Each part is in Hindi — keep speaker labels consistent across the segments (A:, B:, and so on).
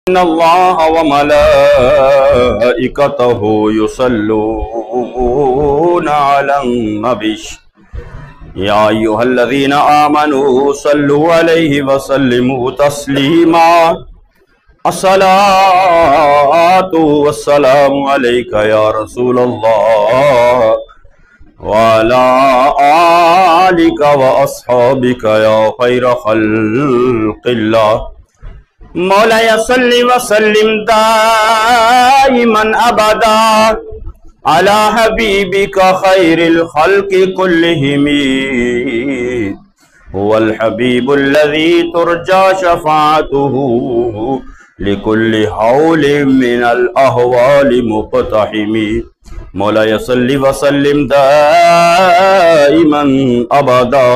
A: इन्नल्लाह व मलाइकतहु युसल्लूना अलन नबी या अय्युहल्लज़ीना आमनू सल्लु अलैहि व सल्लिमू तस्लीमा। अस्सलातु वस्सलामु अलैका या रसूलल्लाह व अला आलिका व अस्हाबिका या खैर खल्क़िल्लाह। मौलाय सल्लि व सल्लिम दाइमन अबदा अला हबीबिका खैरिल खल्क़ि कुल्लिहिम हुवल हबीबुल्लज़ी तुरजा शफ़ाअतुहु लिकुल्लि हौलिन मिनल अहवालि मुक़तहिमी। मौलाय सल्लि व सल्लिम दाइमन अबदा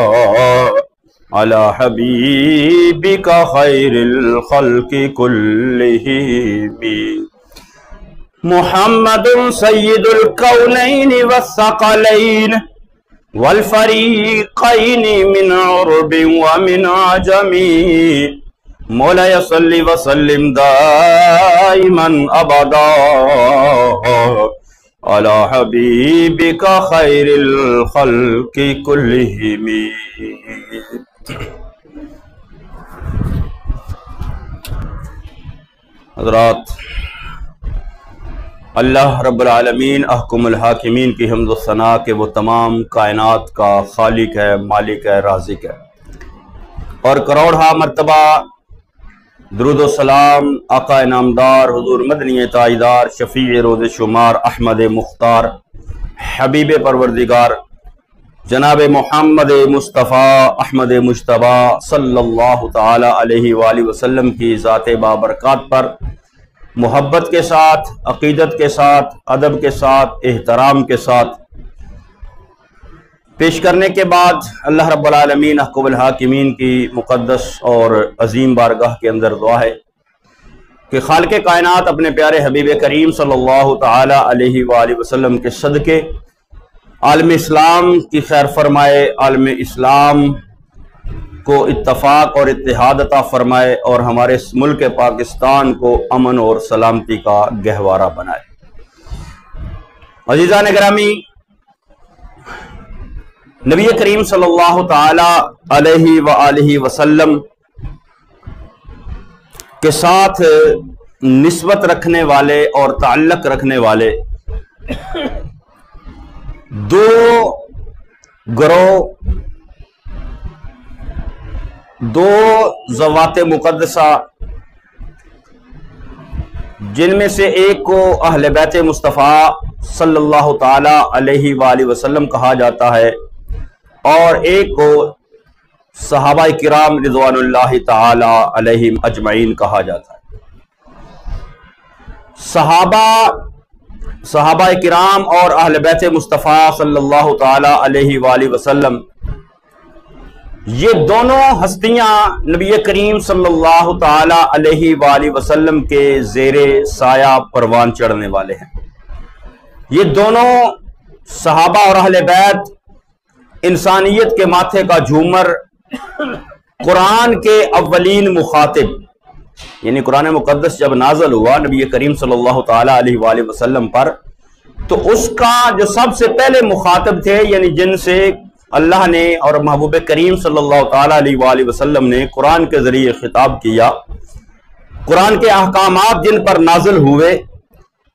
A: अला हबीबिका खैरिल खल्क़ि कुल्लिहिम। मुहम्मदुन सय्यिदुल कौनैनि वस्सक़लैन वल फ़रीक़ैनि मिन उर्बिन व मिन अजमी। मौलाय सल्लि व सल्लिम दाइमन अबदा अला हबीबिका खैरिल खल्क़ि कुल्लिहिम। हज़रात, अल्लाह रब्बुल आलमीन अहकुमुल हाकिमीन की हम्द व सना के वो तमाम कायनात का खालिक है, मालिक है, राज़िक है। और करोड़हा मरतबा दुरूद व सलाम आका नामदार हुज़ूर मदनी ताजदार शफ़ी रोज़ शुमार अहमद मुख्तार हबीब परवरदिगार जनाब मोहम्मद मुस्तफ़ा अहमद मुश्तबा सल्लल्लाहु ताला अलैहि वसल्लम की ज़ात बाबरकात पर मोहब्बत के साथ, अक़ीदत के साथ, अदब के साथ, एहतराम के साथ पेश करने के बाद अल्लाह रब्बुल आलमीन अहकुमुल हाकिमीन की मुक़द्दस और अजीम बारगाह के अंदर दुआ है कि खालिक़े कायनात अपने प्यारे हबीब करीम सल्लल्लाहु ताला अलैहि वसल्लम के सदके आलम इस्लाम की खैर फरमाए, आलम इस्लाम को इत्तफाक और इत्तेहाद अता फरमाए और हमारे मुल्क पाकिस्तान को अमन और सलामती का गहवारा बनाए। अज़ीज़ान गिरामी, नबी करीम सल्लल्लाहु ताला अलैहि वसल्लम के साथ निस्बत रखने वाले और ताल्लुक़ रखने वाले दो ग्रोह, दो ज़वात मुक़द्दसा, जिनमें से एक को अहले बैत मुस्तफ़ा सल्लल्लाहु ताला अलैहि वसल्लम कहा जाता है और एक को सहाबा किराम रिज़वानुल्लाहि ताला अलैहिम अजमईन कहा जाता है। सहाबा किराम और अहले बैत मुस्तफ़ा सल्लल्लाहु ताला अलैहि वसल्लम, ये दोनों हस्तियां नबी करीम सल्लल्लाहु ताला अलैहि वसल्लम के ज़ेरे साया परवान चढ़ने वाले हैं। ये दोनों सहाबा और अहले बैत इंसानियत के माथे का झूमर, कुरान के अव्वलीन मुखातिब, यानी कुरान मुक़द्दस जब नाज़िल हुआ नबी करीम सल्लल्लाहु ताला अलैहि वसल्लम पर, तो उसका जो सबसे पहले मुखातिब थे, यानी जिनसे अल्लाह ने और महबूब करीम सल्लल्लाहु ताला अलैहि वसल्लम ने कुरान के ज़रिए खिताब किया, कुरान के अहकामात जिन पर नाज़िल हुए,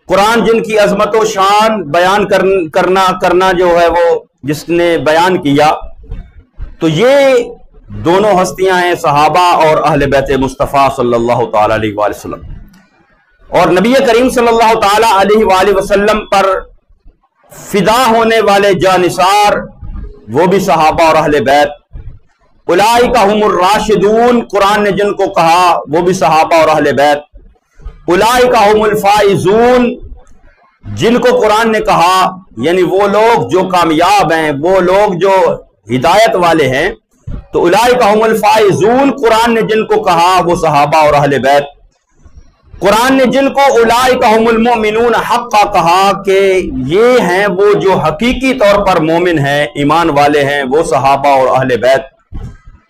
A: कुरान जिनकी अज़मत व शान बयान करना जो है वो जिसने बयान किया, तो ये दोनों हस्तियां हैं सहाबा और अहले बैत मुस्तफ़ा सल्लल्लाहु ताला अलैहि वसल्लम। और नबी करीम सल्लल्लाहु ताला अलैहि वसल्लम पर फिदा होने वाले जानिसार वो भी सहाबा और अहले बैत। उलाइका हुमुर राशिदून, कुरान ने जिनको कहा वो भी सहाबा और अहले बैत। उलाइका हुमुल फाइजून, जिनको कुरान ने कहा यानी वो लोग जो कामयाब हैं, वो लोग जो हिदायत वाले हैं, तो उलाइका हुमुल फाइजून, कुरान ने जिनको कहा वो सहाबा और अहले बैत। कुरान ने जिनको उलाइका हुमुल मोमिनून हक़्क़ा कहा कि ये हैं वो जो हकीकी तौर पर मोमिन हैं, ईमान वाले हैं, वो सहाबा और अहले बैत।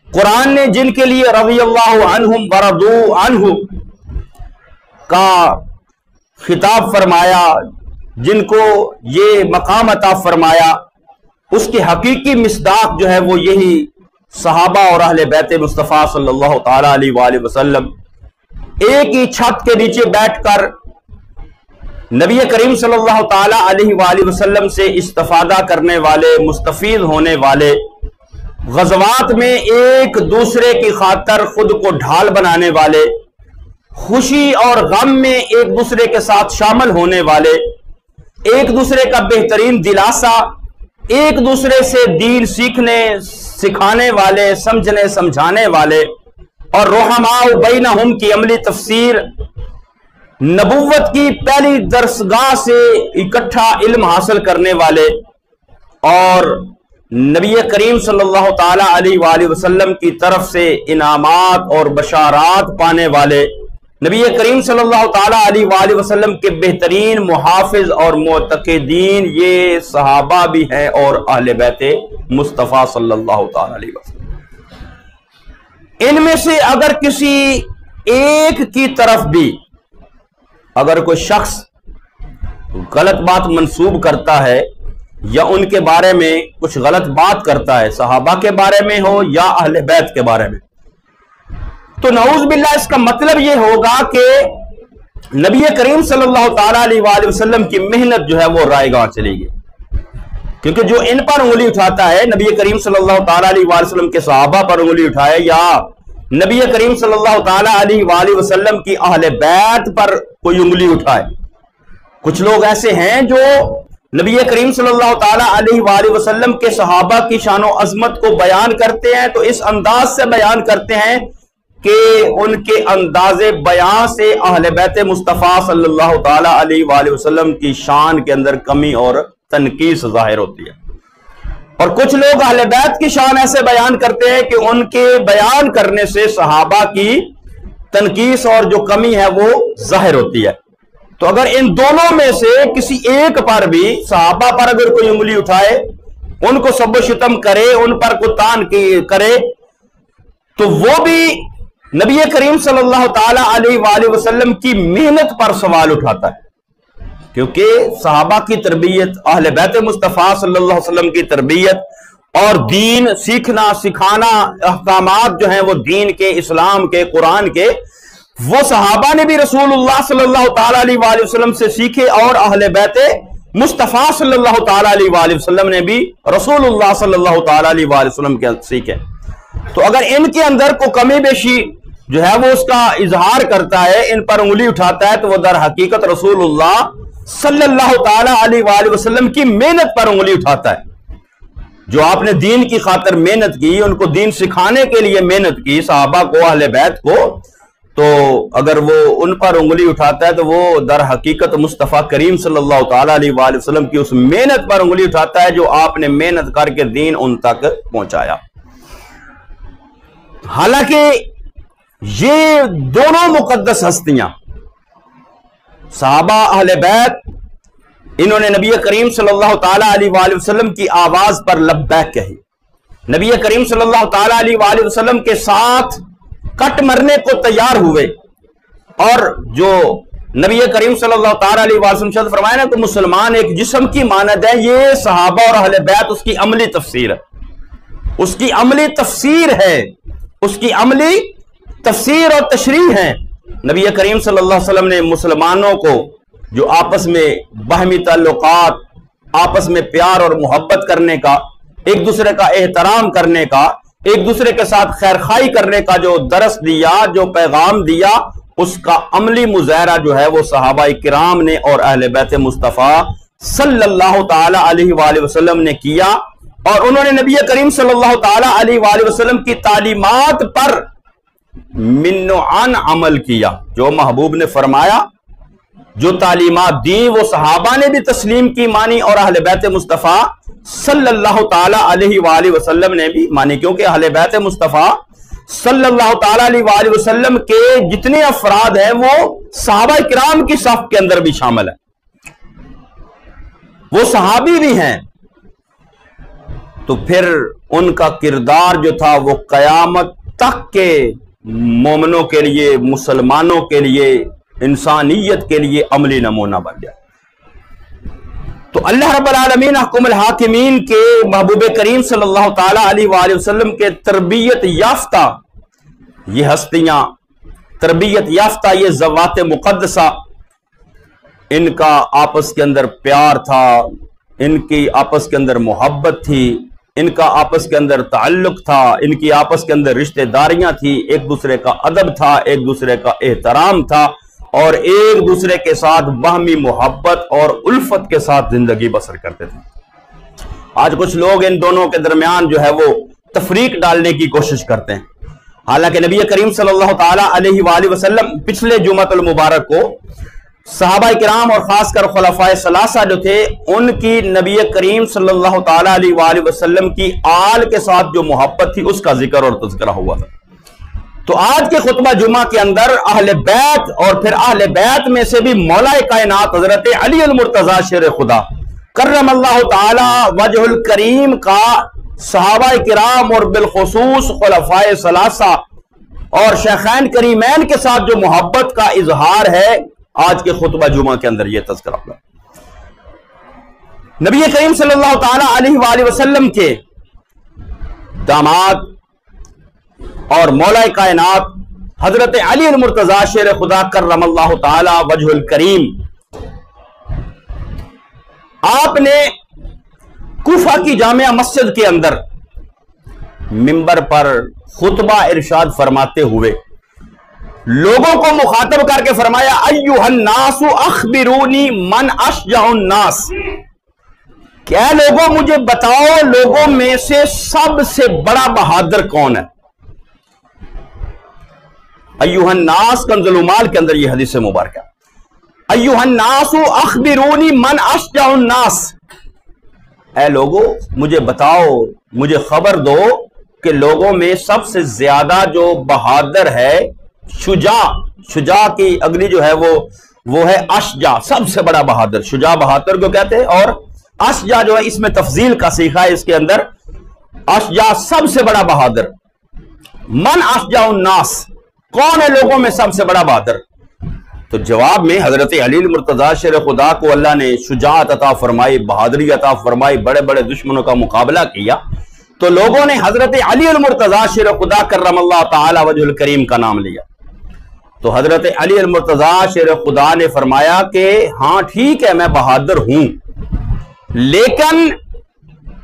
A: कुरान ने जिनके लिए रज़ियल्लाहु अन्हुम वरदू अन्हु का खिताब फरमाया, जिनको ये मकाम अता फरमाया, उसकी हकीकी मिसदाक जो है वो यही सहाबा और अहले बैत मुस्तफ़ा सल्लल्लाहु ताला अलैहि वसल्लम एक ही छत के नीचे बैठकर नबी करीम सल्लल्लाहु ताला अलैहि वसल्लम से इस्तिफादा करने वाले, मुस्तफीद होने वाले, गज़वात में एक दूसरे की खातर खुद को ढाल बनाने वाले, खुशी और गम में एक दूसरे के साथ शामिल होने वाले, एक दूसरे का बेहतरीन दिलासा, एक दूसरे से दीन सीखने सिखाने वाले, समझने समझाने वाले, और रुहमाउ बैनहुम की अमली तफसीर, नबुव्वत की पहली दरसगाह से इकट्ठा इल्म हासिल करने वाले और नबी करीम सल्लल्लाहु ताला अलैहि वसल्लम की तरफ से इनामात और बशारात पाने वाले, नबी करीम सल्लल्लाहु ताला अलैहि वसल्लम के बेहतरीन मुहाफिज और मुतक़िदीन ये सहाबा भी हैं और अहले बैते मुस्तफ़ा सल्लल्लाहु ताला अलैहि वसल्लम। इनमें से अगर किसी एक की तरफ भी अगर कोई शख्स गलत बात मंसूब करता है या उनके बारे में कुछ गलत बात करता है, सहाबा के बारे में हो या अहले बैत के बारे में, तो नऊज़ बिल्लाह इसका मतलब यह होगा कि नबी करीम सल्लल्लाहु ताला अलैहि वसल्लम की मेहनत जो है वो रायगां चलेगी। क्योंकि जो इन पर उंगली उठाता है, नबी करीम सल्लल्लाहु ताला अलैहि वसल्लम के सहाबा पर उंगली उठाए या नबी करीम सल्लल्लाहु ताला अलैहि वसल्लम की अहले बैत पर कोई उंगली उठाए। कुछ लोग ऐसे हैं जो नबी करीम सल्लल्लाहु ताला अलैहि वसल्लम के सहाबा की शान और अजमत को बयान करते हैं तो इस अंदाज से बयान करते हैं कि उनके अंदाजे बयान से अहले बैत मुस्तफ़ा सल्लल्लाहु ताला अलैहि वसल्लम की शान के अंदर कमी और तनकीस जाहिर होती है। और कुछ लोग अहले बैत की शान ऐसे बयान करते हैं कि उनके बयान करने से सहाबा की तनकीस और जो कमी है वो जाहिर होती है। तो अगर इन दोनों में से किसी एक पर भी, सहाबा पर अगर कोई उंगली उठाए, उनको सब शितम करे, उन पर को तान करे, तो वो भी नबी करीम सल्लल्लाहु ताला अलैहि वसल्लम की मेहनत पर सवाल उठाता है। क्योंकि सहाबा की तरबियत, अहले बैत मुस्तफ़ा सल्लल्लाहु अलैहि वसल्लम की तरबियत और दीन सीखना सिखाना, अहकामात जो हैं वो दीन के, इस्लाम के, कुरान के, वो सहाबा ने भी रसूलुल्लाह सल्लल्लाहु ताला अलैहि वसल्लम से सीखे और अहले बैत मुस्तफ़ा सल्लल्लाहु ताला अलैहि वसल्लम ने भी रसूलुल्लाह सल्लल्लाहु ताला अलैहि वसल्लम के सीखे। तो अगर इनके अंदर को कमी बेशी जो है वो उसका इजहार करता है, इन पर उंगली उठाता है, तो वो दर हकीकत रसूलुल्लाह सल्लल्लाहु ताला अलैहि वसल्लम की मेहनत पर उंगली उठाता है। जो आपने दीन की खातिर मेहनत की, उनको दीन सिखाने के लिए मेहनत की, सहाबा को, अहले बैत को, तो अगर वो उन पर उंगली उठाता है तो वो दर हकीकत मुस्तफ़ा करीम सल्लल्लाहु ताला अलैहि वसल्लम की उस मेहनत पर उंगली उठाता है जो आपने मेहनत करके दीन उन तक पहुंचाया। हालांकि ये दोनों मुकद्दस हस्तियां, सहाबा, अहले बैत, इन्होंने नबी करीम सल्लल्लाहु ताला अलैहि वसल्लम की आवाज पर लब्बैक कही, नबी करीम सल्लल्लाहु ताला अलैहि वसल्लम के साथ कट मरने को तैयार हुए। और जो नबी करीम सल्लल्लाहु ताला अलैहि वसल्लम शब्द फरमाया ना, तो मुसलमान एक जिस्म की मानद है, ये सहाबा और अहले बैत उसकी अमली तफसीर है, उसकी अमली तफसीर है, उसकी अमली तफसीर और तशरीह है। नबी करीम सल्लल्लाहु अलैहि वसल्लम ने मुसलमानों को जो आपस में बाहमी ताल्लुकात, आपस में प्यार और मोहब्बत करने का, एक दूसरे का एहतराम करने का, एक दूसरे के साथ खैर खाई करने का जो दरस दिया, जो पैगाम दिया, उसका अमली मुजाहरा जो है वो सहाबा किराम ने और अहले बैत मुस्तफ़ा सल्लल्लाहु ताला अलैहि वसल्लम ने किया। और उन्होंने नबी करीम सल्लल्लाहु ताला अलैहि वसल्लम की तालीमात पर मिन्नोआन अमल किया। जो महबूब ने फरमाया, जो तालीमात दी, वो सहाबा ने भी तस्लीम की, मानी, और अहले बैत मुस्तफ़ा सल्लल्लाहु ताला अलैहि वसल्लम ने भी मानी। क्योंकि अहले बैत मुस्तफ़ा सल्लल्लाहु ताला अलैहि वसल्लम के जितने अफराद हैं वो सहाबा किराम की सफ के अंदर भी शामिल है, वो सहाबी भी हैं। तो फिर उनका किरदार जो था वो कयामत तक के मोमिनों के लिए, मुसलमानों के लिए इंसानियत के लिए अमली नमूना बन गया। तो अल्लाह रब्बुल आलमीन हुकुमुल हाकिमीन के महबूब करीम सल्लल्लाहु ताला अलैहि वसल्लम के तरबियत याफ्ता ये हस्तियां, तरबियत याफ्ता ये ज़वात मुक़द्दसा, इनका आपस के अंदर प्यार था, इनकी आपस के अंदर मोहब्बत थी, इनका आपस के अंदर ताल्लुक था, इनकी आपस के अंदर रिश्तेदारियां थी, एक दूसरे का अदब था, एक दूसरे का एहतराम था और एक दूसरे के साथ बाहमी मोहब्बत और उल्फत के साथ जिंदगी बसर करते थे। आज कुछ लोग इन दोनों के दरमियान जो है वो तफरीक डालने की कोशिश करते हैं। हालांकि नबी करीम सल्लल्लाहु ताला अलैहि वसल्लम पिछले जुमातुल मुबारक को सहाबा किराम और खासकर खुलफाए सलासा जो थे उनकी नबी करीम सल्लल्लाहु ताला अलैहि वसल्लम की आल के साथ जो मोहब्बत थी उसका जिक्र और तज़किरा हुआ था। तो आज के खुतबा जुमा के अंदर अहले बैत और फिर अहले बैत में से भी मौला कायनात हजरत अली अल मुर्तजा शेर खुदा कर्रमल्लाहु ताला वजहुल करीम का सहाबा किराम और बिलखुसूस खुलफाए सलासा और शेखैन करीमैन के साथ जो मोहब्बत का इजहार है आज के खुतबा जुमा के अंदर यह तज़किरा हुआ। नबी करीम सल्लल्लाहु ताला अलैहि वसल्लम के दामाद और मौला कायनात हजरत अली अल मुर्तजा शेर खुदा कर्रमल्लाहु ताला वजहुल करीम, आपने कूफा की जामिया मस्जिद के अंदर मिंबर पर खुतबा इरशाद फरमाते हुए लोगों को मुखातब करके फरमाया, अय्युहन नासु अखबिरूनी मन अशजाउन नास, क्या लोगों मुझे बताओ लोगों में से सबसे बड़ा बहादुर कौन है। अय्युहन नास कंजुल उमाल के अंदर यह हदीस मुबारक है, अय्युहन नासु अखबिरूनी मन अशजाउन नास, ऐ लोगों मुझे बताओ, मुझे खबर दो कि लोगों में सबसे ज्यादा जो बहादुर है, शुजा, शुजा की अगली जो है वो है अशजा, सबसे बड़ा बहादुर। शुजा बहादुर को कहते हैं और अशजा जो है इसमें तफजील का सीखा है इसके अंदर, अशजा सबसे बड़ा बहादुर। मन अशजा उन्नास, कौन है लोगों में सबसे बड़ा बहादुर। तो जवाब में हजरत अली मुर्तजा शेर खुदा को अल्लाह ने शुजाअत अता फरमाई, बहादुरी अता फरमाई, बड़े बड़े दुश्मनों का मुकाबला किया। तो लोगों ने हजरत अली मुर्तजा शेर खुदा कर्रमल्लाहु ताला वजहुल करीम का नाम लिया। तो हजरत अली मुर्तजा शेर खुदा ने फरमाया कि हाँ ठीक है मैं बहादुर हूं, लेकिन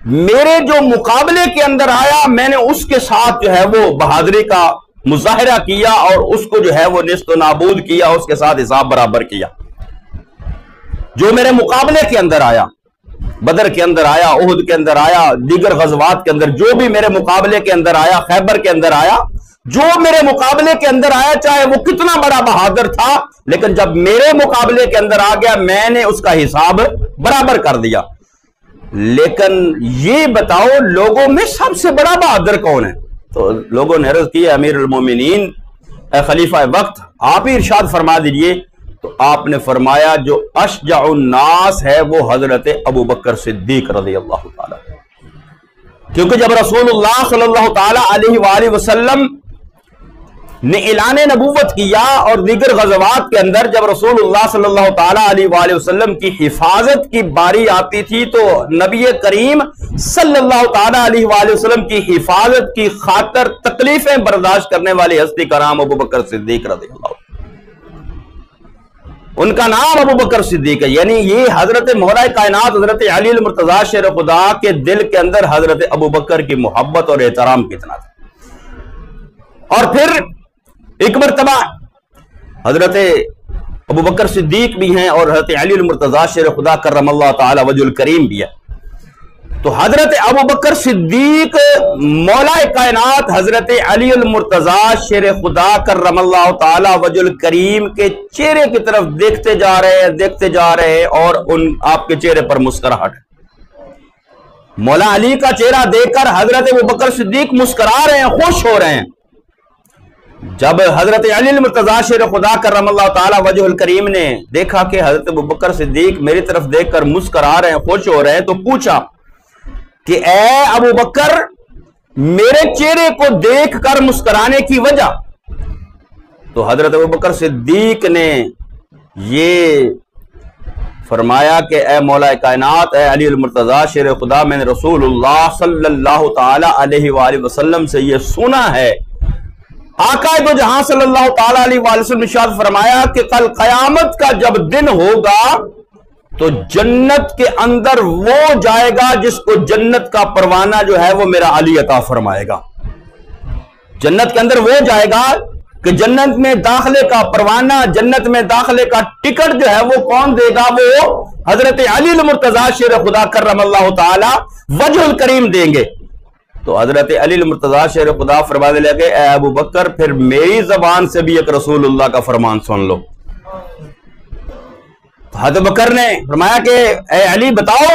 A: मेरे जो मुकाबले के अंदर आया मैंने उसके साथ जो है वो बहादुरी का मुजाहिरा किया और उसको जो है वो निस्त नाबूद किया, उसके साथ हिसाब बराबर किया। जो मेरे मुकाबले के अंदर आया, बदर के अंदर आया, उहुद के अंदर आया, दीगर गज़वात के अंदर जो भी मेरे मुकाबले के अंदर आया, खैबर के अंदर आया, जो मेरे मुकाबले के अंदर आया चाहे वो कितना बड़ा बहादुर था, लेकिन जब मेरे मुकाबले के अंदर आ गया मैंने उसका हिसाब बराबर कर दिया। लेकिन ये बताओ लोगों में सबसे बड़ा बहादुर कौन है। तो लोगों ने अर्ज की, अमीरुल मोमिनीन खलीफा वक्त आप ही इरशाद फरमा दीजिए। तो आपने फरमाया जो अशजाउन नास है वो हजरत अबू बकर सिद्दीक रज़ियल्लाहु ताला, क्योंकि जब रसूलुल्लाह सल्लल्लाहु ताला अलैहि वसल्लम ने ऐलान नबूवत किया और दीगर गज़वात के अंदर जब रसूलुल्लाह सल्लल्लाहु ताला अलैहि वसल्लम की हिफाजत की बारी आती थी तो नबी करीम सल्लल्लाहु ताला अलैहि वसल्लम की हिफाजत की खातर तकलीफें बर्दाश्त करने वाली हस्ती का नाम अबू बकर सिद्दीक रज़ियल्लाहु, उनका नाम अबू बकर सिद्दीक है। यानी ये हजरत मौला कायनात हजरत अली मुर्तजा शेर खुदा के दिल के अंदर हजरत अबू बकर की मोहब्बत और एहतराम कितना था। और फिर एक मरतबा हजरत अबू बकर सिद्दीक भी हैं और हजरत अली मुर्तजा शेर खुदा कर्रमल्लाहु ताला वजहुल करीम भी है। तो हजरत अबू बकर सिद्दीक मौला कायनात हजरत अली मुर्तजा शेर खुदा कर्रमल्लाहु ताला वजहुल करीम के चेहरे की तरफ देखते जा रहे हैं और उन आपके चेहरे पर मुस्कुराहट। मौला अली का चेहरा देखकर हजरत अबू बकर सिद्दीक मुस्कुरा रहे हैं, खुश हो रहे हैं। जब हजरत अली मुर्तजा शेर खुदा कर्रमल्लाहु ताला वजहुल करीम ने देखा कि हजरत अबू बकर सिद्दीक मेरी तरफ देखकर मुस्कुरा रहे हैं, खुश हो रहे हैं, तो पूछा कि ए अबू बकर मेरे चेहरे को देखकर मुस्कुराने की वजह। तो हजरत अबू बकर सिद्दीक ने ये फरमाया कि ए मौला कायनात, ए अली मुर्तज़ा शेर खुदा, मैंने रसूलुल्लाह सल्लल्लाहु ताला अलैहि वसल्लम से ये सुना है, आका दो जहां सल्लल्लाहु ताला अलैहि वसल्लम ने इरशाद फरमाया कि कल कयामत का जब दिन होगा तो जन्नत के अंदर वो जाएगा जिसको जन्नत का परवाना जो है वो मेरा अली अता फरमाएगा। जन्नत के अंदर वो जाएगा कि जन्नत में दाखिले का परवाना, जन्नत में दाखिले का टिकट जो है वो कौन देगा? वो हजरत अली मुर्तज़ा शेर खुदा कर्रमल्लाहु ताला वजहुल करीम देंगे। तो हजरत अली मुर्तज़ा शेर खुदा फरमाने लगे, ए अबू बकर, फिर मेरी जबान से भी एक रसूलुल्लाह का फरमान सुन लो। तो हजरत बकर ने फरमाया कि ए अली बताओ।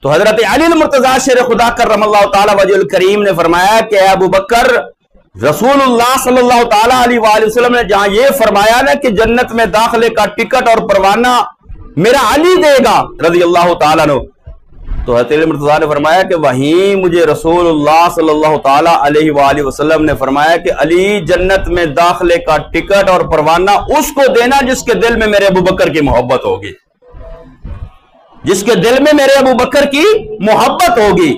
A: तो हजरत अली मुर्तज़ा शेर खुदा कर्रमल्लाहु ताला वजहुल करीम ने फरमाया कि अबू बकर, रसूलुल्लाह सल्लल्लाहु ताला अलैहि वसल्लम ने जहां ये फरमाया ना कि जन्नत में दाखिले का टिकट और परवाना मेरा अली देगा रज़ी अल्लाह ताला अन्हु, तो हज़रत मुर्तज़ा ने फरमाया कि वहीं मुझे रसूलुल्लाह सल्लल्लाहु ताला अलैहि वसल्लम ने फरमाया कि अली, जन्नत में दाखिले का टिकट और परवाना उसको देना जिसके दिल में मेरे अबू बकर की मोहब्बत होगी, जिसके दिल में मेरे अबू बकर की मोहब्बत होगी।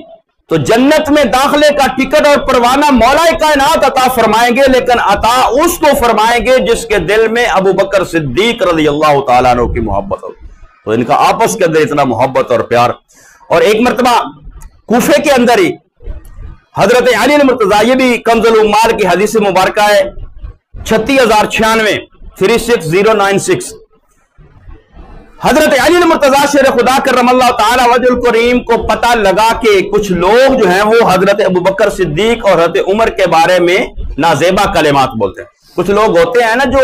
A: तो जन्नत में दाखिले का टिकट और परवाना मौला कायनात अता फरमाएंगे, लेकिन अता उसको फरमाएंगे जिसके दिल में अबू बकर सिद्दीक रज़ी अल्लाह ताला अन्हु की मोहब्बत हो। तो इनका आपस के अंदर इतना मोहब्बत और प्यार। और एक मरतबा कूफे के अंदर ही हजरत अली मुर्तज़ा, ये भी कंज़ुल उम्माल की हदीस मुबारक है 36096 36096, हजरत अली मुर्तज़ा शेर खुदा कर्रमल्लाहु ताला वजहुल करीम को पता लगा कि कुछ लोग जो हैं वो हजरत अबू बकर सिद्दीक और हजरत उमर के बारे में नाजेबा कलिमात बोलते हैं। कुछ लोग होते हैं ना जो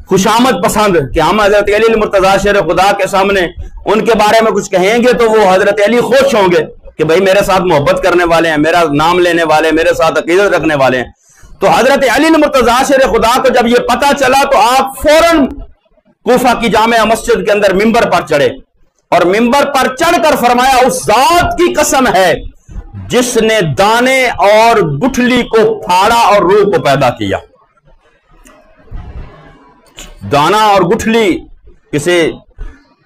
A: खुशामद पसंद, कि हम हजरत अली मुर्तज़ा शेर खुदा के सामने उनके बारे में कुछ कहेंगे तो वो हजरत अली खुश होंगे कि भाई मेरे साथ मोहब्बत करने वाले हैं, मेरा नाम लेने वाले, मेरे साथ अकीदत रखने वाले हैं। तो हजरत अली मुर्तज़ा शेर खुदा को जब ये पता चला तो आप फौरन कूफा की जामिया मस्जिद के अंदर मिंबर पर चढ़े और मिंबर पर चढ़कर फरमाया, उस जात की कसम है जिसने दाने और गुठली को फाड़ा और रूह को पैदा किया। दाना और गुठली, किसी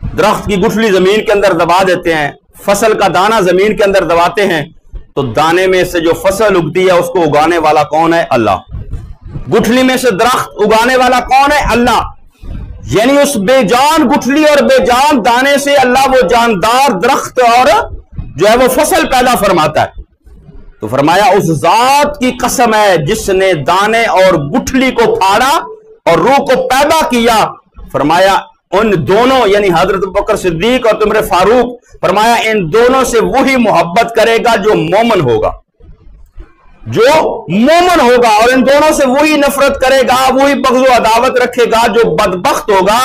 A: दरख्त की गुठली जमीन के अंदर दबा देते हैं, फसल का दाना जमीन के अंदर दबाते हैं तो दाने में से जो फसल उगती है उसको उगाने वाला कौन है? अल्लाह। गुठली में से दरख्त उगाने वाला कौन है? अल्लाह। यानी उस बेजान गुठली और बेजान दाने से अल्लाह वो जानदार दरख्त और जो है वो फसल पैदा फरमाता है। तो फरमाया, उस जात की कसम है जिसने दाने और गुठली को फाड़ा और रूह को पैदा किया। फरमाया उन दोनों यानी हजरत अबू बकर सिद्दीक और उमर फारूक, फरमाया इन दोनों से वही मोहब्बत करेगा जो मोमन होगा, जो मोमन होगा, और इन दोनों से वही नफरत करेगा, वही बग़्ज़ अदावत रखेगा जो बदबख्त होगा,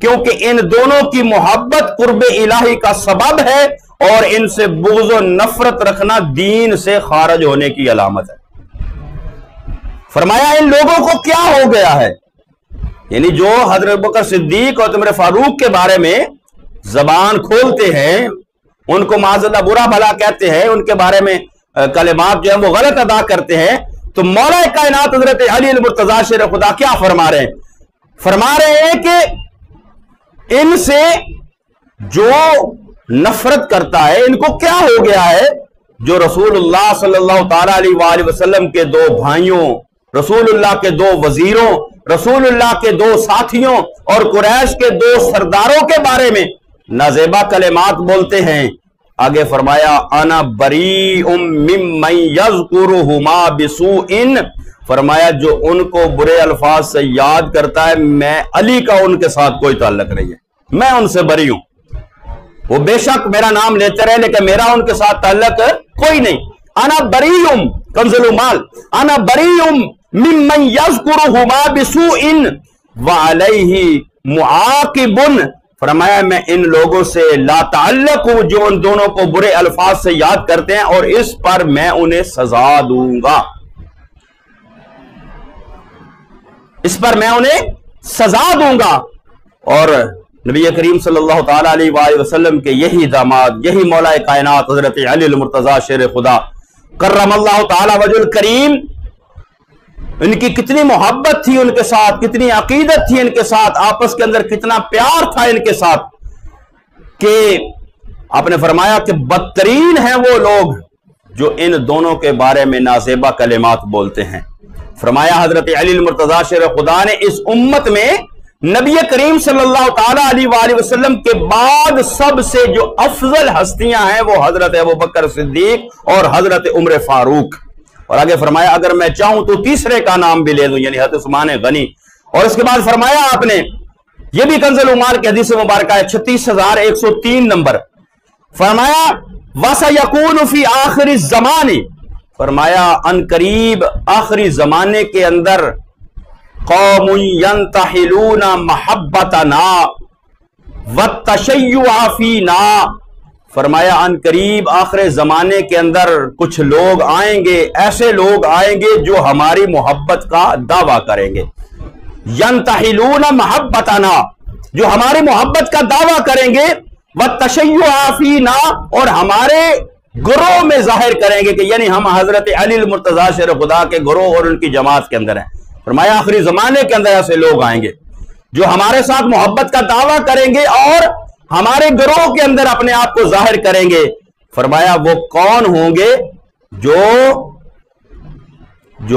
A: क्योंकि इन दोनों की मोहब्बत कुर्ब इलाही का सबब है और इनसे बुग़्ज़ और नफरत रखना दीन से खारिज होने की अलामत है। फरमाया इन लोगों को क्या हो गया है, यानी जो हजरत अबू बकर सिद्दीक और उमर फारूक के बारे में जबान खोलते हैं, उनको माज़अल्लाह बुरा भला कहते हैं, उनके बारे में कलिमात जो है वो गलत अदा करते हैं, तो मौला कायनात हजरत अली मुर्तज़ा शेर खुदा क्या फरमा रहे हैं? फरमा रहे हैं कि इनसे जो नफरत करता है, इनको क्या हो गया है? जो रसूलुल्लाह सल्लल्लाहु ताला अलैहि वसल्लम के दो भाइयों, रसूलुल्लाह के दो वजीरों, रसूलुल्लाह के दो साथियों और कुरैश के दो सरदारों के बारे में नाजेबा कलिमात बोलते हैं। आगे फरमाया, अना बरीउम मिम्मन यज़कुरुहुमा बिसूइन, फरमाया जो उनको बुरे अल्फाज से याद करता है, मैं अली का उनके साथ कोई ताल्लुक नहीं है, मैं उनसे बरी हूं। वो बेशक मेरा नाम लेते रहे लेकिन मेरा उनके साथ ताल्लुक कोई नहीं। अना बरीउम, कंज़ुल माल, अना बरीउम मिम्मन यज़कुरुहुमा बिसूइन व अलैहि मुआकिबुन, फरमाया मैं इन लोगों से ला ताल्लुक हूं जो उन दोनों को बुरे अल्फाज से याद करते हैं और इस पर मैं उन्हें सजा दूंगा, इस पर मैं उन्हें सजा दूंगा। और नबी करीम सल्लल्लाहु ताला अलैहि वसल्लम के यही दामाद, यही मौला कायनात हजरत अली मुर्तज़ा शेर खुदा कर्रमल्लाहु ताला वजहुल करीम इनकी कितनी मोहब्बत थी उनके साथ, कितनी अकीदत थी इनके साथ, आपस के अंदर कितना प्यार था इनके साथ, कि आपने फरमाया कि बदतरीन हैं वो लोग जो इन दोनों के बारे में नाज़ेबा कलिमात बोलते हैं। फरमाया हजरत अली मुर्तजा शेर खुदा ने इस उम्मत में नबी करीम सल्लल्लाहु ताला अलैहि वसल्लम के बाद सबसे जो अफजल हस्तियां हैं वो हजरत अबू बकर सिद्दीक और हजरत उमर फारूक। और आगे फरमाया अगर मैं चाहूं तो तीसरे का नाम भी ले दूं, यानी हजरत उस्मान गनी। और उसके बाद फरमाया आपने, यह भी कंज़ुल उमाल की हदीस मुबारक है 36,103 नंबर, फरमाया वसा यकून फी आखिरी ज़माने, फरमाया अन करीब आखिरी जमाने के अंदर कौमुन यंतहिलूना महब्बतना वत्तशय्युअ फीना, फरमाया अन करीब आखिरी जमाने के अंदर कुछ लोग आएंगे, ऐसे लोग आएंगे जो हमारी मोहब्बत का दावा करेंगे। यंतहिलूना महब्बतना, जो हमारी मोहब्बत का दावा करेंगे, वत्तशय्युअ फीना, और हमारे गुरोह में जाहिर करेंगे कि यानी हम हजरत अली मुर्तजा शेर खुदा के गुरोह और उनकी जमात के अंदर हैं। फरमाया आखिरी जमाने के अंदर ऐसे लोग आएंगे जो हमारे साथ मोहब्बत का दावा करेंगे और हमारे गिरोह के अंदर अपने आप को जाहिर करेंगे। फरमाया वो कौन होंगे? जो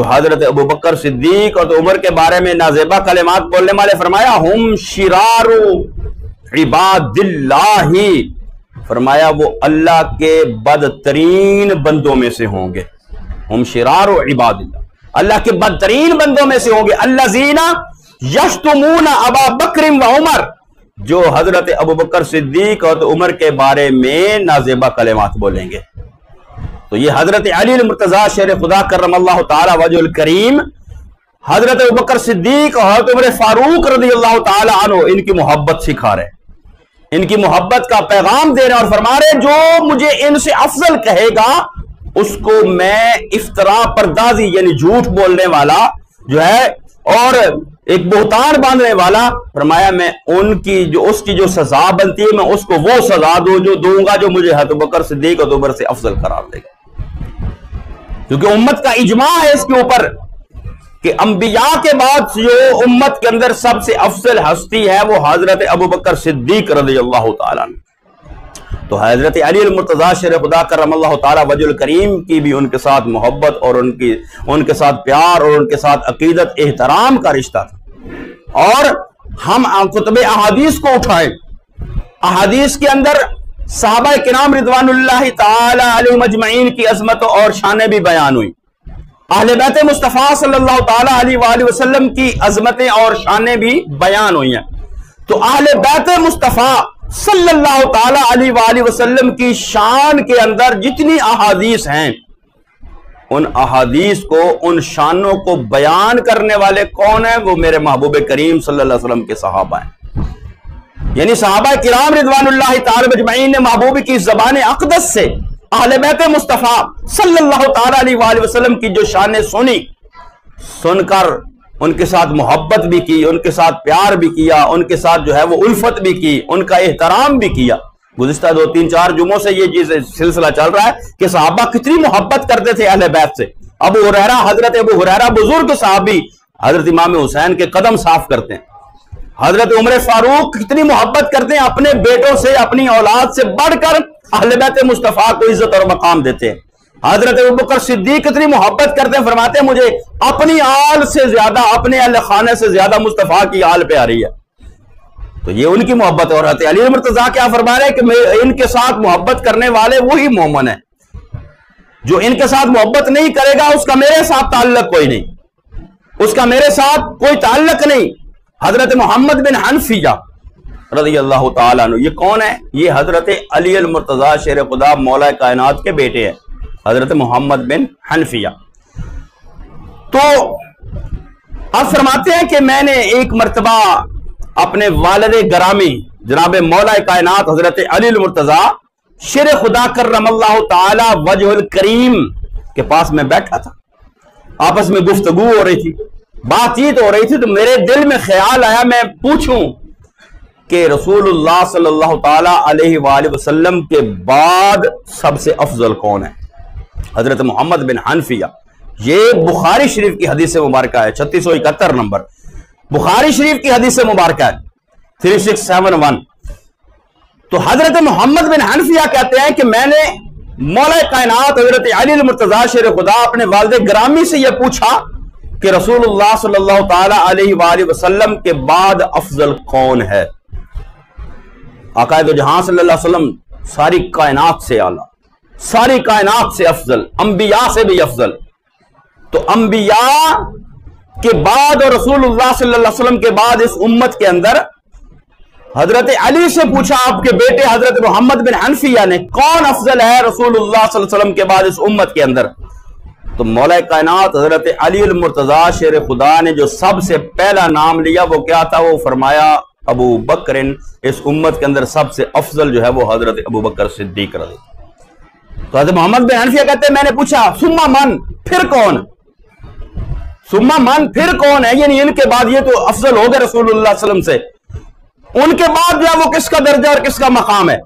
A: हजरत अबू बकर सिद्दीक और उमर के बारे में नाज़ेबा कलिमात बोलने वाले। फरमाया हुम शिरारू इबादिल्लाही, फरमाया वो अल्लाह के बदतरीन बंदों में से होंगे। हुम शिरारू इबादिल्लाह, अल्लाह के बदतरीन बंदों में से होंगे। अल्लज़ीना यश्तुमूना अबा बकर व उमर, जो हजरत अबू बकर सिद्दीक और उमर के बारे में नाज़ेबा कलिमात बोलेंगे। तो ये हजरत अली मुर्तजा शेर खुदा करमल्लाहु ताला वजहुल करीम, हजरत अबू बकर सिद्दीक और हजरत उमर फारूक रज़ियल्लाहु ताला अन्हु इनकी मोहब्बत सिखा रहे, इनकी मोहब्बत का पैगाम दे रहे और फरमा रहे जो मुझे इनसे अफजल कहेगा उसको मैं इफ्तरा परदाजी यानी झूठ बोलने वाला जो है और एक बोहतान बांधने वाला, फरमाया मैं उनकी जो उसकी जो सजा बनती है मैं उसको वो सजा दूंगा जो मुझे हजरत बकर सिद्दीक और उमर से अफजल करार देगा। क्योंकि उम्मत का इजमा है इसके ऊपर कि अंबिया के बाद जो उम्मत के अंदर सबसे अफजल हस्ती है वो हजरत अबू बकर सिद्दीक रज़ियल्लाहु ताला अन्हु। तो हजरत अली मुर्तजा शेर खुदा करमल्लाहु ताला वजहुल करीम की भी उनके साथ मोहब्बत और उनके साथ प्यार और उनके साथ अकीदत एहतराम का रिश्ता था। और हम कुतुब अहादीस को उठाएं, अहादीस के अंदर सहाबा किराम रिज़वानुल्लाहि ताला अलैहिम अजमईन की अज़मत और शानें भी बयान हुई, अहले बैत मुस्तफ़ा सल्लल्लाहु ताला अलैहि वसल्लम की अज़मतें और शानें भी बयान हुई हैं। तो अहले बैत मुस्तफ़ा सल्लल्लाहु ताला अलैहि वसल्लम की शान के अंदर जितनी अहादीस हैं, उन अहादीस को, उन शानों को बयान करने वाले कौन है? वो मेरे महबूब करीम सल्लल्लाहु अलैहि वसल्लम के सहाबा हैं। यानी सहाबा किराम रिज़वानुल्लाहि ताला अजमईन ने महबूब की ज़बान अक़दस से अहले बैत मुस्तफ़ा सल्लल्लाहु ताला अलैहि वसल्लम की जो शानें सुनकर उनके साथ मोहब्बत भी की, उनके साथ प्यार भी किया, उनके साथ जो है वो उल्फत भी की, उनका एहतराम भी किया। गुज़िश्ता 2-3-4 जुमों से ये चीज सिलसिला चल रहा है कि सहाबा कितनी मोहब्बत करते थे अहले बैत से। अबू हुरैरा, हजरत अबू हुरैरा बुजुर्ग सहाबी हजरत इमाम हुसैन के कदम साफ करते हैं। हजरत उमर फारूक कितनी मोहब्बत करते हैं अपने बेटों से, अपनी औलाद से बढ़कर अहले बैत मुस्तफ़ा को इज्जत और मकाम देते हैं। हजरत अबू बकर सिद्दीक कितनी मोहब्बत करते हैं, फरमाते हैं मुझे अपनी आल से ज्यादा, अपने अहले खाने से ज्यादा मुस्तफ़ा की आल पे आ रही है। तो ये उनकी मोहब्बत है। और हजरत अली मुर्तजा क्या फरमा रहे हैं कि इनके साथ मोहब्बत करने वाले वही मोमन है, जो इनके साथ मोहब्बत नहीं करेगा उसका मेरे साथ ताल्लुक कोई नहीं, उसका मेरे साथ कोई ताल्लुक नहीं। हजरत मोहम्मद बिन हनफिया रज़ियल्लाहु ताला अन्हु, ये कौन है? ये हजरत अली मुर्तजा शेर खुदा मौला कायनात के बेटे हैं, हजरत मोहम्मद बिन हनफिया। तो अब फरमाते हैं कि मैंने एक मर्तबा अपने वालिद गरामी जनाब मौला कायनात हजरत अली मुर्तजा शेर खुदा करमल्लाहु ताला वजहुल करीम के पास में बैठा था। आपस में गुफ्तगू हो रही थी, बातचीत हो रही थी। तो मेरे दिल में ख्याल आया मैं पूछूं कि रसूलुल्लाह सल्लल्लाहु ताला अलैहि वसल्लम के बाद सबसे अफजल कौन है? हजरत मोहम्मद बिन हनफिया ये बुखारी शरीफ की हदीस मुबारक है, 3671 नंबर बुखारी शरीफ की हदीस मुबारक है, 3671। तो हजरत मोहम्मद बिन हनफिया कहते हैं कि मैंने मौला कायनात हजरत अली मुर्तजा शेर खुदा अपने वालिद गिरामी से यह पूछा कि रसूलुल्लाह सल्लल्लाहु ताला अलैहि वसल्लम के बाद अफजल कौन है। आकाए दो जहां सल्लल्लाहु अलैहि वसल्लम सारी कायनात से आला, सारी कायनात से अफजल, अंबिया से भी अफजल। तो अंबिया के बाद और रसूलुल्लाह सल्लल्लाहु अलैहि वसल्लम के बाद इस उम्मत के अंदर हजरत अली से पूछा आपके बेटे हजरत मोहम्मद बिन हनफिया ने कौन अफजल है रसूलुल्लाह सल्लल्लाहु अलैहि वसल्लम के बाद इस उम्मत के अंदर। तो मौला कायनात हजरत अली मुर्तजा शेर खुदा ने जो सबसे पहला नाम लिया वो क्या था, वो फरमाया अबू बकर। इस उम्मत के अंदर सबसे अफजल जो है वो हजरत अबू बकर सिद्दीक रज़ी। तो हजरत मोहम्मद बिन हनफिया कहते हैं मैंने पूछा सुम्मा मन, फिर कौन, सुम्मा मन फिर कौन है, यानी इनके बाद ये तो अफजल हो गए रसूलुल्लाह सल्लल्लाहु अलैहि वसल्लम से, उनके बाद जो है वो किसका दर्जा और किसका मकाम है।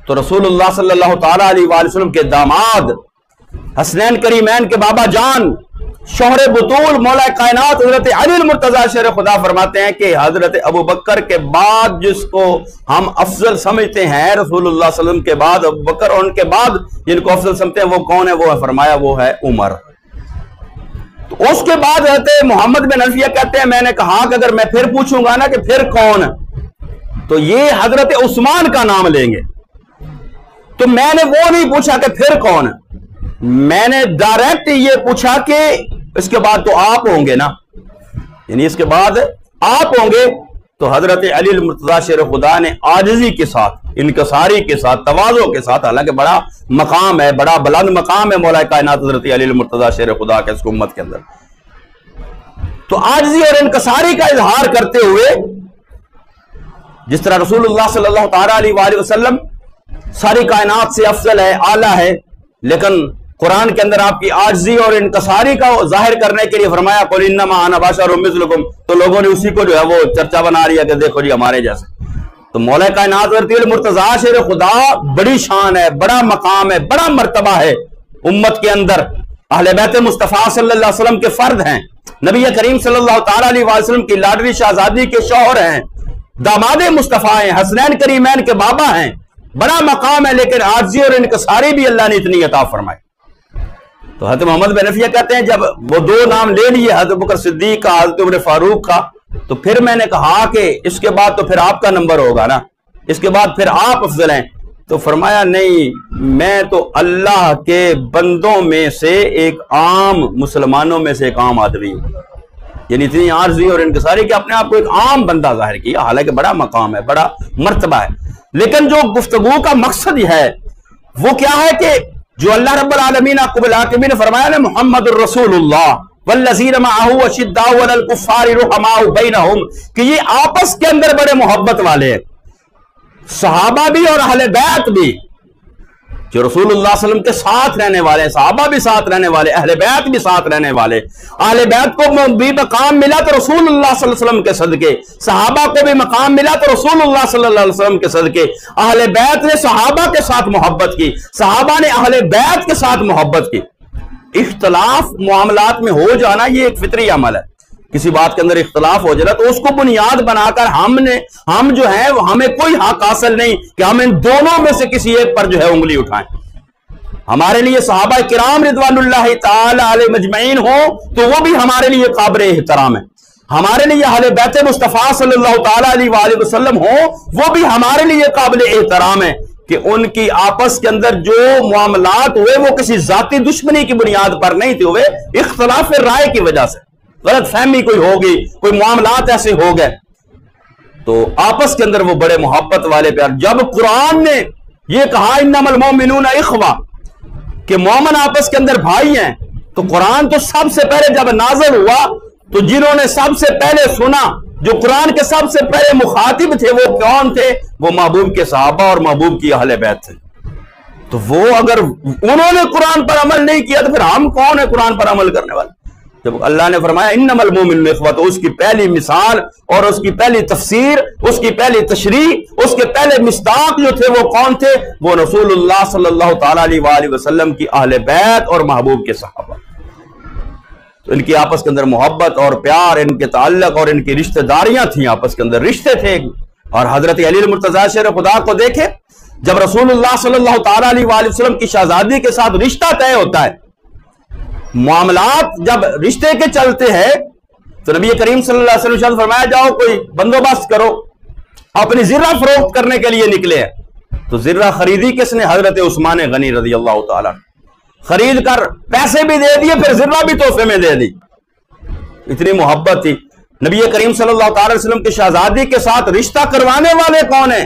A: तो रसूलुल्लाह सल्लल्लाहु ताला अलैहि वसल्लम के दामाद हसनैन करीमैन के बाबा जान शोहरे बुतूल मौला कायनात हजरत अली मुर्तजा शेर खुदा फरमाते हैं कि हजरत अबू बकर के बाद जिसको हम अफजल समझते हैं रसूलुल्लाह सल्लल्लाहु अलैहि वसल्लम के बाद अबू बकर, और उनके बाद जिनको अफजल समझते हैं वो कौन है, वो है फरमाया वो है उमर। तो उसके बाद हजरत मोहम्मद बिन हनफिया कहते हैं मैंने कहा कि अगर मैं फिर पूछूंगा ना कि फिर कौन, तो ये हजरत उस्मान का नाम लेंगे। तो मैंने वो नहीं पूछा कि फिर कौन, मैंने डायरेक्ट ये पूछा कि इसके बाद तो आप होंगे ना, यानी इसके बाद आप होंगे। तो हजरत अली मुर्तजा शेर खुदा ने आजिजी के साथ, इनकसारी के साथ, तवाज़ो के साथ, हालांकि बड़ा मकाम है, बड़ा बुलंद मकाम है मौला कायनात हजरत अली मुर्तजा शेर खुदा के इस उम्मत के अंदर, तो आजिजी और इनकसारी का इजहार करते हुए जिस तरह रसूलुल्लाह सल्लल्लाहु ताला अलैहि वसल्लम सारी कायनात से अफजल है, आला है, लेकिन कुरान के अंदर आपकी आजिज़ी और इनकसारी का जाहिर करने के लिए फरमाया कुल इन्नमा अना बशरुम मिस्लुकुम, तो लोगों ने उसी को जो है वो चर्चा बना रही है कि देखो जी हमारे जैसे। तो मौला कायनात हज़रत मुर्तज़ा शेर खुदा बड़ी शान है, बड़ा मकाम है, बड़ा मर्तबा है उम्मत के अंदर। अहले बैत मुस्तफ़ा सल्लल्लाहु अलैहि वसल्लम के फर्द हैं, नबी करीम सल्लल्लाहु ताला अलैहि वसल्लम की लाडली शहजादी के शौहर हैं, दामादे मुस्तफ़ा हैं, हसनैन करीमैन के बाबा हैं, बड़ा मकाम है, लेकिन आजिज़ी और इनकसारी भी अल्लाह ने इतनी अता फरमाई। तो हज़रत मोहम्मद बिन हनफिया कहते हैं जब वो दो नाम ले लिए हज़रत बकर सिद्दीक का, हज़रत उमर फारूक का, तो फिर मैंने कहा कि इसके बाद तो फिर आपका नंबर होगा ना, इसके बाद फिर आप अफजल हैं। तो फरमाया नहीं, मैं तो अल्लाह के बंदों में से एक आम, मुसलमानों में से एक आम आदमी हूं, यानी इतनी आर्जी और इनकसारी कि अपने आप को एक आम बंदा जाहिर किया, हालांकि बड़ा मकाम है, बड़ा मर्तबा है। लेकिन जो गुफ्तगू का मकसद है वो क्या है कि जो अल्लाह रब्बुल आलमीन कुल आलमीन ने फरमाया ना मुहम्मदुर रसूलुल्लाह वल्लज़ीना मअहू अशिद्दाउ अलल कुफ्फारि रुहमाउ बैनहुम, कि ये आपस के अंदर बड़े मोहब्बत वाले हैं, सहाबा भी और अहले बैत भी, जो रसूलुल्लाह सल्लल्लाहु अलैहि वसल्लम के साथ रहने वाले हैं, सहाबा भी साथ रहने वाले, अहले बैत भी साथ रहने वाले। अहले बैत को भी मकाम मिला तो रसूलुल्लाह सल्लल्लाहु अलैहि वसल्लम के सदके, सहाबा को भी मकाम मिला तो रसूलुल्लाह सल्लल्लाहु अलैहि वसल्लम के सदके। अहले बैत ने सहाबा के साथ मोहब्बत की, सहाबा ने अहले बैत के साथ मोहब्बत की। इख्तलाफ मामलात में हो जाना ये एक फितरी अमल है, किसी बात के अंदर इख्तलाफ हो जाए तो उसको बुनियाद बनाकर हम जो है हमें कोई हक हासिल नहीं कि हम इन दोनों में से किसी एक पर जो है उंगली उठाएं। हमारे लिए सहाबा किराम रिज़वानुल्लाहि ताला अलैहिम अजमईन हो तो वो भी हमारे लिए काबिल एहतराम है, हमारे लिए अहले बैत मुस्तफ़ा सल्लल्लाहु ताला अलैहि वसल्लम हो वो भी हमारे लिए काबिल एहतराम है कि उनकी आपस के अंदर जो मामलात हुए वो किसी जाती दुश्मनी की बुनियाद पर नहीं थे, हुए इख्तलाफ राय की वजह से, गलत फहमी कोई होगी, कोई मामलात ऐसे हो गए, तो आपस के अंदर वो बड़े मोहब्बत वाले प्यार। जब कुरान ने ये कहा इन्नमल मोमिनूना इख्वा, कि मोमिन आपस के अंदर भाई हैं, तो कुरान तो सबसे पहले जब नाज़िल हुआ तो जिन्होंने सबसे पहले सुना, जो कुरान के सबसे पहले मुखातिब थे वो कौन थे, वो महबूब के सहाबा और महबूब की अहले बैत थे। तो वो अगर उन्होंने कुरान पर अमल नहीं किया तो फिर हम कौन है कुरान पर अमल करने वाले। जब अल्लाह ने फरमाया इन्नमल मोमिनूना इख्वा, तो उसकी पहली मिसाल और उसकी पहली तफसीर, उसकी पहली तशरीह, उसके पहले मिस्दाक जो थे वो कौन थे, वो रसूलुल्लाह सल्लल्लाहु ताला अलैहि वसल्लम की अहले बैत और महबूब के सहाबा। तो इनकी आपस के अंदर मोहब्बत और प्यार, इनके ताल्लुक और इनकी रिश्तेदारियां थी, आपस के अंदर रिश्ते थे। और हजरत अली मुर्तजा शेर खुदा को देखे, जब रसूलुल्लाह सल्लल्लाहु तआला अलैहि वसल्लम की शहजादी के साथ रिश्ता तय होता है, मामलात जब रिश्ते के चलते हैं, तो नबी करीम सल्लल्लाहु अलैहि वसल्लम फरमाया जाओ कोई बंदोबस्त करो, अपनी जिर्रा फरोख्त करने के लिए निकले हैं। तो जिर्रा खरीदी किसने? हजरत उस्मान गनी रजी अल्लाह ताला, खरीद कर पैसे भी दे दिए, फिर जिर्रा भी तोहफे में दे दी। इतनी मोहब्बत थी। नबी करीम सल्लल्लाहु अलैहि वसल्लम की शहजादी के साथ रिश्ता करवाने वाले कौन है,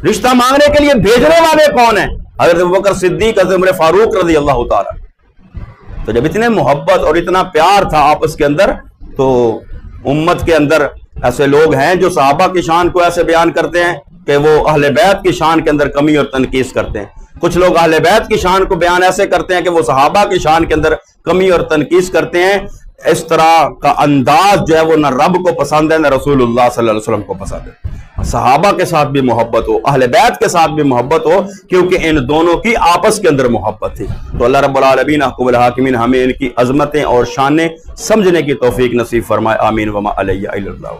A: रिश्ता मांगने के लिए भेजने वाले कौन है? हजरत अबू बकर सिद्दीक, हजरत उमर फारूक रजी अल्लाह ताला। तो जब इतने मोहब्बत और इतना प्यार था आपस के अंदर, तो उम्मत के अंदर ऐसे लोग हैं जो सहाबा की शान को ऐसे बयान करते हैं कि वो अहले बैत की शान के अंदर कमी और तनकीस करते हैं। कुछ लोग अहले बैत की शान को बयान ऐसे करते हैं कि वो सहाबा की शान के अंदर कमी और तनकीस करते हैं। इस तरह का अंदाज जो है वो न रब को पसंद है, न रसूलुल्लाह सल्लल्लाहु अलैहि वसल्लम को पसंद है। सहाबा के साथ भी मोहब्बत हो, अहले बैत के साथ भी मोहब्बत हो, क्योंकि इन दोनों की आपस के अंदर मोहब्बत थी। तो अल्लाह रब्बुल आलमीन अहकुमुल हाकिमीन हमें इनकी अजमतें और शानें समझने की तौफीक नसीब फरमाए। आमीन वमा अलैया इल्लल्लाह।